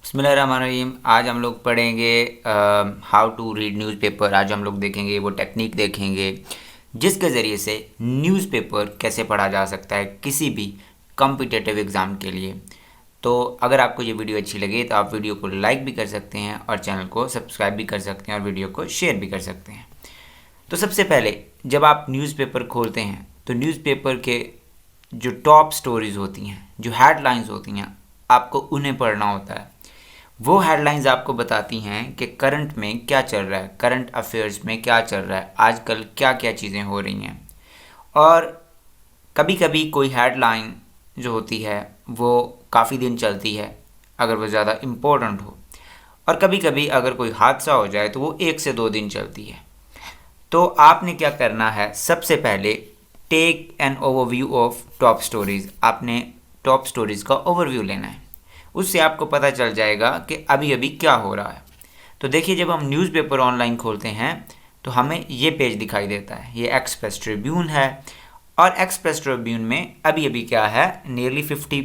बिस्मिल्लाहिर्रहमानिर्रहीम। आज हम लोग पढ़ेंगे हाउ टू रीड न्यूज़पेपर। आज हम लोग देखेंगे वो टेक्निक देखेंगे जिसके ज़रिए से न्यूज़पेपर कैसे पढ़ा जा सकता है किसी भी कॉम्पिटिटिव एग्ज़ाम के लिए। तो अगर आपको ये वीडियो अच्छी लगे तो आप वीडियो को लाइक भी कर सकते हैं और चैनल को सब्सक्राइब भी कर सकते हैं और वीडियो को शेयर भी कर सकते हैं। तो सबसे पहले जब आप न्यूज़पेपर खोलते हैं तो न्यूज़पेपर के जो टॉप स्टोरीज़ होती हैं, जो हेडलाइंस होती हैं, आपको उन्हें पढ़ना होता है। वो हेडलाइंस आपको बताती हैं कि करंट में क्या चल रहा है, करंट अफेयर्स में क्या चल रहा है, आजकल क्या क्या चीज़ें हो रही हैं। और कभी कभी कोई हेडलाइन जो होती है वो काफ़ी दिन चलती है अगर वो ज़्यादा इम्पोर्टेंट हो, और कभी कभी अगर कोई हादसा हो जाए तो वो 1 से 2 दिन चलती है। तो आपने क्या करना है, सबसे पहले take an overview of top stories. आपने टॉप स्टोरीज़ का ओवरव्यू लेना है, उससे आपको पता चल जाएगा कि अभी अभी क्या हो रहा है। तो देखिए, जब हम न्यूज़पेपर ऑनलाइन खोलते हैं तो हमें ये पेज दिखाई देता है, ये एक्सप्रेस ट्रिब्यून है। और एक्सप्रेस ट्रिब्यून में अभी अभी क्या है, nearly 50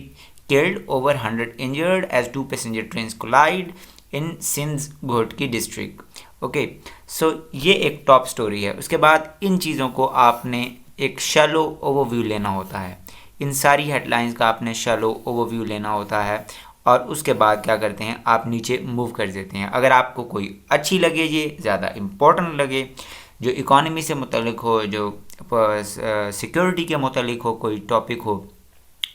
killed, over 100 injured as 2 passenger train collide in Sindh Ghotki district. Okay, so ये एक टॉप स्टोरी है। उसके बाद इन चीज़ों को आपने एक शैलो ओवरव्यू लेना होता है, इन सारी हेडलाइंस का आपने शैलो ओवरव्यू लेना होता है। और उसके बाद क्या करते हैं, आप नीचे मूव कर देते हैं। अगर आपको कोई अच्छी लगे, ये ज़्यादा इम्पोर्टेंट लगे, जो इकोनॉमी से मुतल्लिक हो, जो सिक्योरिटी के मुतल्लिक हो, कोई टॉपिक हो,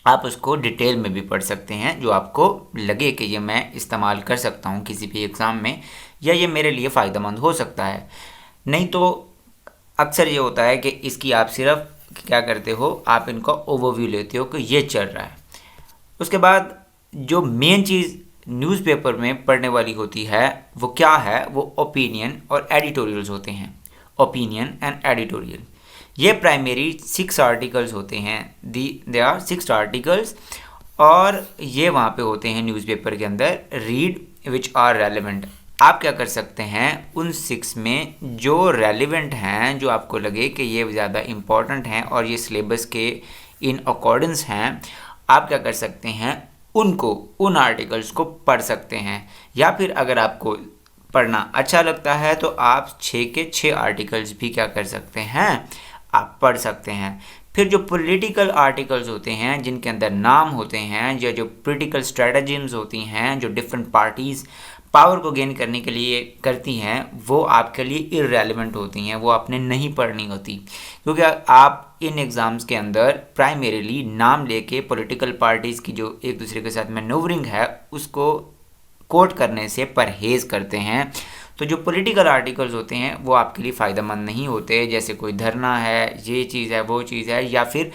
आप उसको डिटेल में भी पढ़ सकते हैं, जो आपको लगे कि ये मैं इस्तेमाल कर सकता हूँ किसी भी एग्ज़ाम में, या ये मेरे लिए फ़ायदेमंद हो सकता है। नहीं तो अक्सर ये होता है कि इसकी आप सिर्फ क्या करते हो, आप इनका ओवरव्यू लेते हो कि ये चल रहा है। उसके बाद जो मेन चीज़ न्यूज़पेपर में पढ़ने वाली होती है वो क्या है, वो ओपिनियन और एडिटोरियल्स होते हैं। ओपिनियन एंड एडिटोरियल, ये प्राइमरी 6 आर्टिकल्स होते हैं। दे आर 6 आर्टिकल्स, और ये वहाँ पे होते हैं न्यूज़पेपर के अंदर। Read which are relevant. आप क्या कर सकते हैं, उन 6 में जो रेलिवेंट हैं, जो आपको लगे कि ये ज़्यादा इम्पॉर्टेंट हैं और ये सिलेबस के इन अकॉर्डेंस हैं, आप क्या कर सकते हैं, उन आर्टिकल्स को पढ़ सकते हैं। या फिर अगर आपको पढ़ना अच्छा लगता है तो आप 6 के 6 आर्टिकल्स भी क्या कर सकते हैं, आप पढ़ सकते हैं। फिर जो पॉलिटिकल आर्टिकल्स होते हैं, जिनके अंदर नाम होते हैं, या जो पॉलिटिकल स्ट्रेटजीम्स होती हैं, जो डिफरेंट पार्टीज़ पावर को गेन करने के लिए करती हैं, वो आपके लिए इररेलेवेंट होती हैं, वो आपने नहीं पढ़नी होती। क्योंकि आप इन एग्ज़ाम्स के अंदर प्राइमरीली नाम लेके पॉलिटिकल पार्टीज़ की जो एक दूसरे के साथ मैनूवरिंग है उसको कोट करने से परहेज़ करते हैं। तो जो पॉलिटिकल आर्टिकल्स होते हैं वो आपके लिए फ़ायदेमंद नहीं होते, जैसे कोई धरना है, ये चीज़ है, वो चीज़ है, या फिर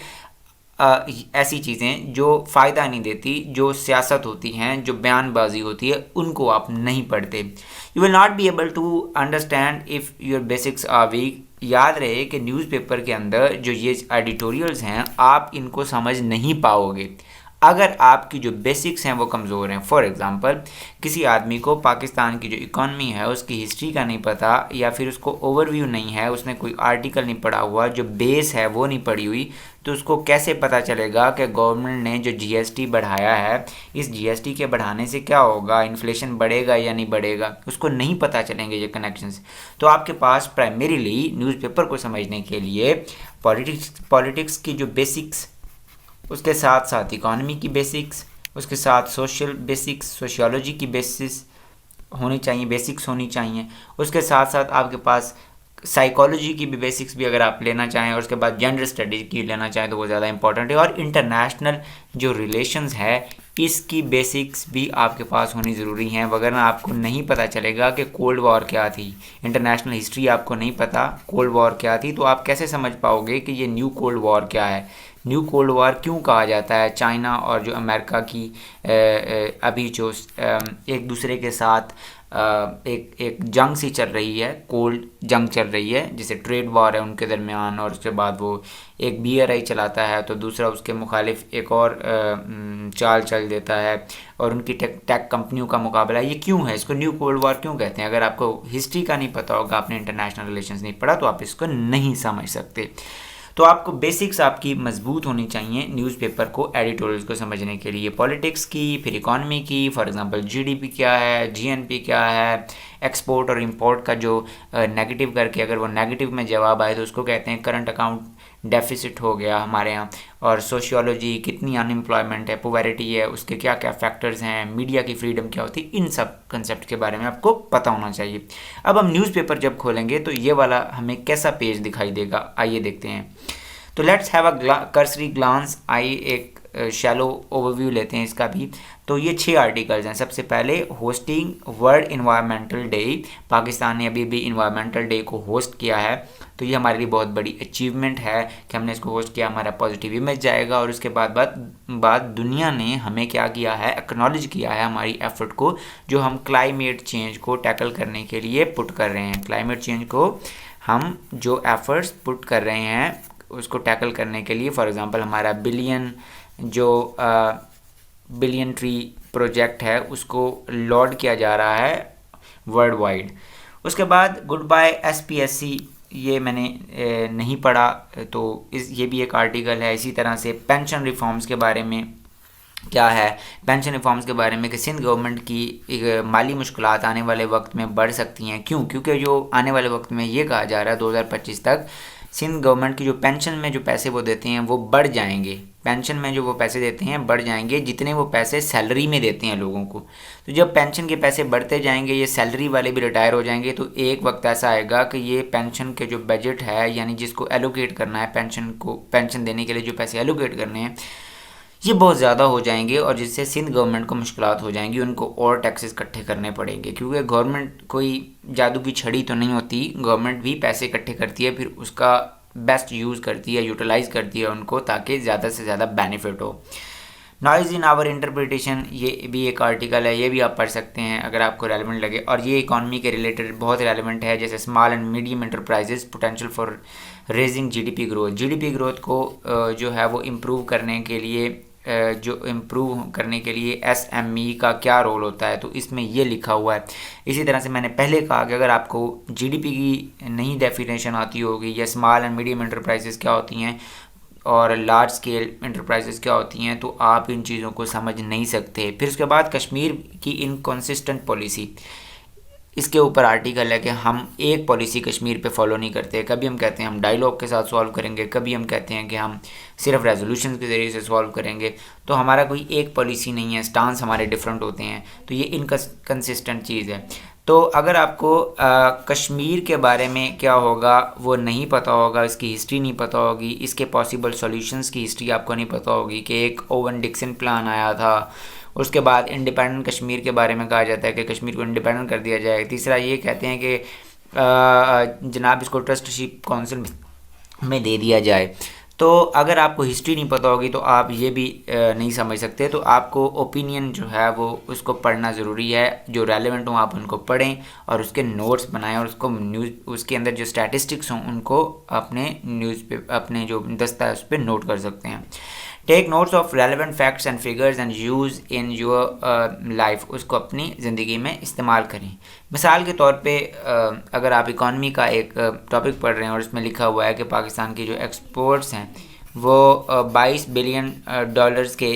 ऐसी चीज़ें जो फ़ायदा नहीं देती, जो सियासत होती हैं, जो बयानबाजी होती है, उनको आप नहीं पढ़ते। You will not be able to understand if your basics are weak. याद रहे कि न्यूज़पेपर के अंदर जो ये एडिटोरियल्स हैं, आप इनको समझ नहीं पाओगे अगर आपकी जो बेसिक्स हैं वो कमज़ोर हैं। फॉर एग्ज़ाम्पल, किसी आदमी को पाकिस्तान की जो इकॉनमी है उसकी हिस्ट्री का नहीं पता, या फिर उसको ओवरव्यू नहीं है, उसने कोई आर्टिकल नहीं पढ़ा हुआ, जो बेस है वो नहीं पढ़ी हुई, तो उसको कैसे पता चलेगा कि गवर्नमेंट ने जो जीएसटी बढ़ाया है, इस जीएसटी के बढ़ाने से क्या होगा, इन्फ्लेशन बढ़ेगा या नहीं बढ़ेगा, उसको नहीं पता चलेंगे ये कनेक्शंस। तो आपके पास प्राइमरीली न्यूज़पेपर को समझने के लिए पॉलिटिक्स की जो बेसिक्स, उसके साथ साथ इकॉनमी की बेसिक्स, उसके साथ सोशल बेसिक्स, सोशियोलॉजी की बेसिक्स होनी चाहिए। उसके साथ साथ आपके पास साइकोलॉजी की भी बेसिक्स भी अगर आप लेना चाहें, और उसके बाद जेंडर स्टडीज़ की लेना चाहें तो वो ज़्यादा इंपॉर्टेंट है। और इंटरनेशनल जो रिलेशंस है इसकी बेसिक्स भी आपके पास होनी ज़रूरी हैं, वगरना आपको नहीं पता चलेगा कि कोल्ड वॉर क्या थी। इंटरनेशनल हिस्ट्री आपको नहीं पता कोल्ड वॉर क्या थी, तो आप कैसे समझ पाओगे कि ये न्यू कोल्ड वॉर क्या है, न्यू कोल्ड वॉर क्यों कहा जाता है। चाइना और जो अमेरिका की अभी जो एक दूसरे के साथ एक जंग सी चल रही है, कोल्ड जंग चल रही है, जिसे ट्रेड वॉर है उनके दरमियान, और उसके बाद वो एक BRI चलाता है तो दूसरा उसके मुखालिफ एक और चाल चल देता है, और उनकी टेक कंपनियों का मुकाबला। ये क्यों है, इसको न्यू कोल्ड वॉर क्यों कहते हैं? अगर आपको हिस्ट्री का नहीं पता होगा, आपने इंटरनेशनल रिलेशंस नहीं पढ़ा, तो आप इसको नहीं समझ सकते। तो आपको बेसिक्स आपकी मजबूत होनी चाहिए न्यूज़पेपर को एडिटोरियल्स को समझने के लिए, पॉलिटिक्स की, फिर इकॉनमी की, फॉर एग्जांपल जीडीपी क्या है, जीएनपी क्या है, एक्सपोर्ट और इंपोर्ट का जो नेगेटिव करके अगर वो नेगेटिव में जवाब आए तो उसको कहते हैं करंट अकाउंट डेफिसिट हो गया हमारे यहाँ। और सोशियोलॉजी, कितनी अनएम्प्लॉयमेंट है, पोवैरिटी है, उसके क्या क्या फैक्टर्स हैं, मीडिया की फ्रीडम क्या होती है, इन सब कंसेप्ट के बारे में आपको पता होना चाहिए। अब हम न्यूज़पेपर जब खोलेंगे तो ये वाला हमें कैसा पेज दिखाई देगा, आइए देखते हैं। तो let's have a cursory glance, I एक शैलो ओवरव्यू लेते हैं इसका भी। तो ये 6 आर्टिकल्स हैं। सबसे पहले hosting world environmental day, Pakistan ने अभी भी इन्वायरमेंटल डे को होस्ट किया है, तो ये हमारे लिए बहुत बड़ी अचीवमेंट है कि हमने इसको होस्ट किया, हमारा पॉजिटिव इमेज जाएगा। और उसके बाद दुनिया ने हमें क्या किया है, एक्नॉलेज किया है हमारी एफर्ट को, जो हम क्लाइमेट चेंज को टैकल करने के लिए पुट कर रहे हैं। क्लाइमेट चेंज को हम जो एफर्ट्स पुट कर रहे हैं उसको टैकल करने के लिए, फॉर एग्जांपल हमारा बिलियन ट्री प्रोजेक्ट है उसको लॉन्च किया जा रहा है वर्ल्ड वाइड। उसके बाद गुड बाय एसपीएससी, ये मैंने नहीं पढ़ा, तो ये भी एक आर्टिकल है। इसी तरह से पेंशन रिफॉर्म्स के बारे में क्या है, पेंशन रिफॉर्म्स के बारे में कि सिंध गवर्नमेंट की एक माली मुश्किलात आने वाले वक्त में बढ़ सकती हैं। क्यों? क्योंकि जो आने वाले वक्त में ये कहा जा रहा है 2025 तक सिंध गवर्नमेंट की जो पेंशन में जो पैसे वो देते हैं वो बढ़ जाएंगे, पेंशन में जो वो पैसे देते हैं बढ़ जाएंगे जितने वो पैसे सैलरी में देते हैं लोगों को। तो जब पेंशन के पैसे बढ़ते जाएंगे, ये सैलरी वाले भी रिटायर हो जाएंगे, तो एक वक्त ऐसा आएगा कि ये पेंशन के जो बजट है, यानी जिसको एलोकेट करना है पेंशन देने के लिए जो पैसे एलोकेट करने हैं, ये बहुत ज़्यादा हो जाएंगे और जिससे सिंध गवर्नमेंट को मुश्किलात हो जाएंगी, उनको और टैक्सेस इकट्ठे करने पड़ेंगे। क्योंकि गवर्नमेंट कोई जादू की छड़ी तो नहीं होती, गवर्नमेंट भी पैसे इकट्ठे करती है, फिर उसका बेस्ट यूज़ करती है, यूटिलाइज़ करती है उनको, ताकि ज़्यादा से ज़्यादा बेनिफिट हो। नॉइज़ इन आवर इंटरप्रिटेशन, ये भी एक आर्टिकल है, ये भी आप पढ़ सकते हैं अगर आपको रेलिवेंट लगे। और ये इकॉनमी के रिलेटेड बहुत रेलिवेंट है, जैसे small and medium enterprises potential for raising GDP growth. GDP growth को जो है वो इम्प्रूव करने के लिए एसएमई का क्या रोल होता है, तो इसमें ये लिखा हुआ है। इसी तरह से मैंने पहले कहा कि अगर आपको जीडीपी की नई डेफिनेशन आती होगी, या स्मॉल एंड मीडियम इंटरप्राइजेस क्या होती हैं और लार्ज स्केल इंटरप्राइजेस क्या होती हैं, तो आप इन चीज़ों को समझ नहीं सकते। फिर उसके बाद कश्मीर की इनकंसिस्टेंट पॉलिसी, इसके ऊपर आर्टिकल है कि हम एक पॉलिसी कश्मीर पे फॉलो नहीं करते। कभी हम कहते हैं हम डायलॉग के साथ सॉल्व करेंगे, कभी हम कहते हैं कि हम सिर्फ रेजोल्यूशन के ज़रिए से सॉल्व करेंगे। तो हमारा कोई एक पॉलिसी नहीं है, स्टांस हमारे डिफरेंट होते हैं, तो ये इनकंसिस्टेंट चीज़ है। तो अगर आपको कश्मीर के बारे में क्या होगा वो नहीं पता होगा, इसकी हिस्ट्री नहीं पता होगी, इसके पॉसिबल सॉल्यूशंस की हिस्ट्री आपको नहीं पता होगी कि एक ओवन डिक्सन प्लान आया था, उसके बाद इंडिपेंडेंट कश्मीर के बारे में कहा जाता है कि कश्मीर को इंडिपेंडेंट कर दिया जाए। तीसरा ये कहते हैं कि जनाब इसको ट्रस्टशिप काउंसिल में दे दिया जाए। तो अगर आपको हिस्ट्री नहीं पता होगी तो आप ये भी नहीं समझ सकते। तो आपको ओपिनियन जो है वो उसको पढ़ना ज़रूरी है, जो रेलेवेंट हो आप उनको पढ़ें और उसके नोट्स बनाएं, और उसको उसके अंदर जो स्टैटिस्टिक्स हों उनको अपने जो दस्ता है उस पर नोट कर सकते हैं। Take notes of relevant facts and figures and use in your life, उसको अपनी ज़िंदगी में इस्तेमाल करें। मिसाल के तौर पे अगर आप इकॉनमी का एक टॉपिक पढ़ रहे हैं और उसमें लिखा हुआ है कि पाकिस्तान की जो एक्सपोर्ट्स हैं वो 22 बिलियन डॉलर्स के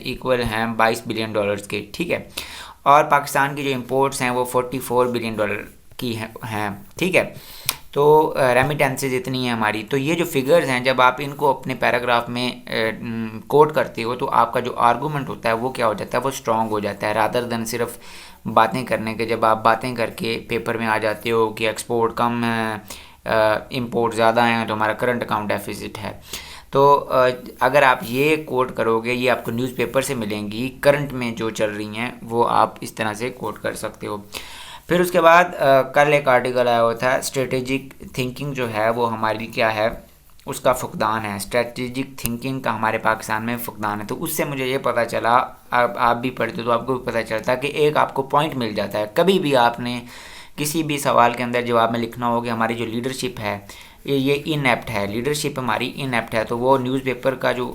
इक्वल हैं, 22 बिलियन डॉलर्स के, ठीक है, और पाकिस्तान की जो इंपोर्ट्स हैं वो 44 बिलियन डॉलर की हैं, ठीक है, तो रेमिटेंसेज इतनी है हमारी। तो ये जो फिगर्स हैं जब आप इनको अपने पैराग्राफ में कोट करते हो तो आपका जो आर्गूमेंट होता है वो क्या हो जाता है, वो स्ट्रॉन्ग हो जाता है, रादर देन सिर्फ बातें करने के। जब आप बातें करके पेपर में आ जाते हो कि एक्सपोर्ट कम है, इंपोर्ट ज़्यादा हैं, तो हमारा करंट अकाउंट डेफिसिट है, तो अगर आप ये कोट करोगे, ये आपको न्यूज़पेपर से मिलेंगी, करंट में जो चल रही हैं वो आप इस तरह से कोट कर सकते हो। फिर उसके बाद कल एक आर्टिकल आया हुआ था, स्ट्रेटेजिक थिंकिंग जो है वो हमारी क्या है, उसका फुकदान है। स्ट्रेटेजिक थिंकिंग का हमारे पाकिस्तान में फुकदान है। तो उससे मुझे ये पता चला, अब आप भी पढ़ते तो आपको भी पता चलता कि एक आपको पॉइंट मिल जाता है। कभी भी आपने किसी भी सवाल के अंदर जवाब में लिखना हो कि हमारी जो लीडरशिप है ये इनएप्ट है, लीडरशिप हमारी इनएप्ट है, तो वो न्यूज़पेपर का जो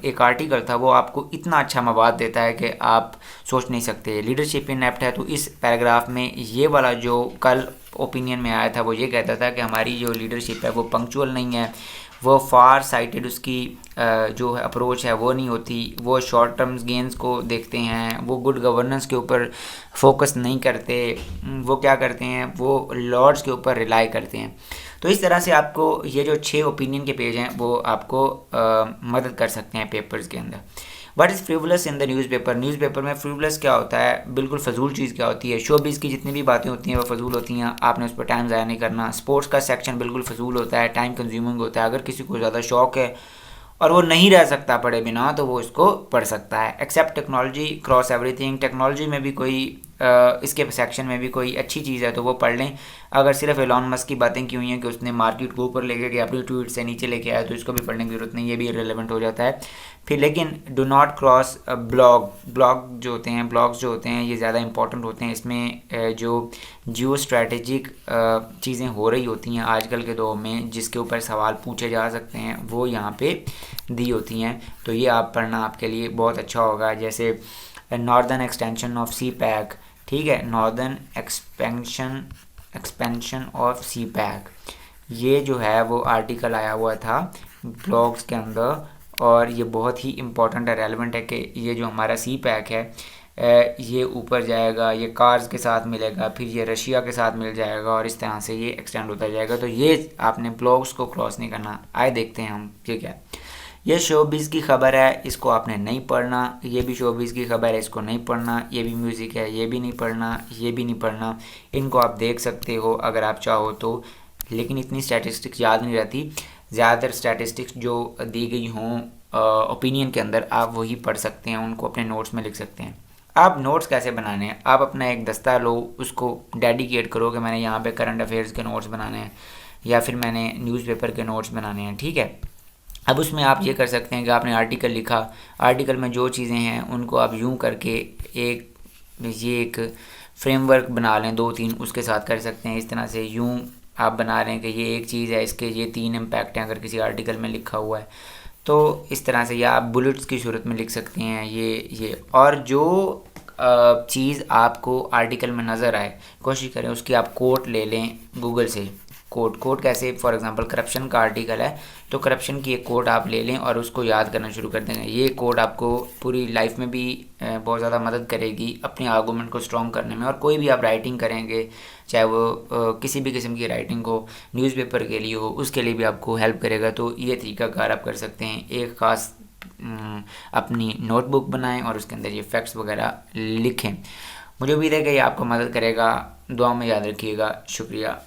एक आर्टिकल था वो आपको इतना अच्छा मवाद देता है कि आप सोच नहीं सकते। लीडरशिप इनएप्ट है, तो इस पैराग्राफ में ये वाला जो कल ओपिनियन में आया था वो ये कहता था कि हमारी जो लीडरशिप है वो पंक्चुअल नहीं है, वो फार साइटेड उसकी जो है अप्रोच है वो नहीं होती, वो शॉर्ट टर्म्स गेंस को देखते हैं, वो गुड गवर्नेंस के ऊपर फोकस नहीं करते, वो क्या करते हैं, वो लॉर्ड्स के ऊपर रिलाई करते हैं। तो इस तरह से आपको ये जो 6 ओपिनियन के पेज हैं वो आपको मदद कर सकते हैं पेपर्स के अंदर। What is frivolous in the newspaper, newspaper में फ्रिवलस क्या होता है, बिल्कुल फजूल चीज़ क्या होती है। शोबिज़ की जितनी भी बातें होती हैं वो फजूल होती हैं, आपने उस पर टाइम ज़ाया नहीं करना। स्पोर्ट्स का सेक्शन बिल्कुल फजूल होता है, टाइम कंज्यूमिंग होता है। अगर किसी को ज़्यादा शौक है और वो नहीं रह सकता पढ़े बिना तो वो इसको पढ़ सकता है। Except technology cross everything, technology में भी कोई इसके सेक्शन में भी कोई अच्छी चीज़ है तो वो पढ़ लें। अगर सिर्फ एलॉन मस्क की बातें क्यों हुई हैं कि उसने मार्केट को ऊपर लेके गया अपनी ट्वीट से नीचे लेके आया तो इसको भी पढ़ने की ज़रूरत नहीं, ये भी रिलेवेंट हो जाता है। फिर लेकिन डू नॉट क्रॉस ब्लॉग जो होते हैं, ब्लॉग्स जो होते हैं ये ज़्यादा इंपॉर्टेंट होते हैं। इसमें जो जियो स्ट्रैटेजिक चीज़ें हो रही होती हैं आजकल के दौर में, जिसके ऊपर सवाल पूछे जा सकते हैं वो यहाँ पे दी होती हैं, तो ये आप पढ़ना आपके लिए बहुत अच्छा होगा। जैसे northern extension of CPEC, ठीक है, northern expansion of CPEC, ये जो है वो आर्टिकल आया हुआ था ब्लॉग्स के अंदर और ये बहुत ही इम्पोर्टेंट है, रेलेवेंट है कि ये जो हमारा सी पैक है ये ऊपर जाएगा, ये कार्स के साथ मिलेगा, फिर ये रशिया के साथ मिल जाएगा और इस तरह से ये एक्सटेंड होता जाएगा। तो ये आपने ब्लॉग्स को क्रॉस नहीं करना। आए देखते हैं हम, ठीक है। ये शोबिज़ की खबर है, इसको आपने नहीं पढ़ना। ये भी शोबिज़ की खबर है, इसको नहीं पढ़ना। ये भी म्यूज़िक है, ये भी नहीं पढ़ना, ये भी नहीं पढ़ना। इनको आप देख सकते हो अगर आप चाहो तो, लेकिन इतनी स्टैटिस्टिक्स याद नहीं रहती। ज़्यादातर स्टैटिस्टिक्स जो दी गई हों ओपिनियन के अंदर आप वही पढ़ सकते हैं, उनको अपने नोट्स में लिख सकते हैं। आप नोट्स कैसे बनाने हैं, आप अपना एक दस्ता लो, उसको डेडिकेट करो कि मैंने यहाँ पे करंट अफेयर्स के नोट्स बनाने हैं या फिर मैंने न्यूज़पेपर के नोट्स बनाने हैं, ठीक है। अब उसमें आप ये कर सकते हैं कि आपने आर्टिकल लिखा, आर्टिकल में जो चीज़ें हैं उनको आप यूं करके एक फ्रेमवर्क बना लें 2-3, उसके साथ कर सकते हैं। इस तरह से यूं आप बना रहे हैं कि ये एक चीज़ है, इसके ये 3 इम्पैक्ट हैं अगर किसी आर्टिकल में लिखा हुआ है तो इस तरह से, या आप बुलेट्स की सूरत में लिख सकते हैं ये और जो चीज़ आपको आर्टिकल में नज़र आए कोशिश करें उसकी आप कोट ले लें गूगल से। कोट कैसे, फॉर एग्जांपल करप्शन का आर्टिकल है तो करप्शन की एक कोट आप ले लें और उसको याद करना शुरू कर देंगे। ये कोट आपको पूरी लाइफ में भी बहुत ज़्यादा मदद करेगी अपने आर्गूमेंट को स्ट्रॉन्ग करने में। और कोई भी आप राइटिंग करेंगे, चाहे वो किसी भी किस्म की राइटिंग हो, न्यूज़पेपर के लिए हो, उसके लिए भी आपको हेल्प करेगा। तो ये तरीकाकार आप कर सकते हैं। एक ख़ास अपनी नोटबुक बनाएं और उसके अंदर ये फैक्ट्स वगैरह लिखें। मुझे उम्मीद है कि ये आपको मदद करेगा। दुआ में याद रखिएगा। शुक्रिया।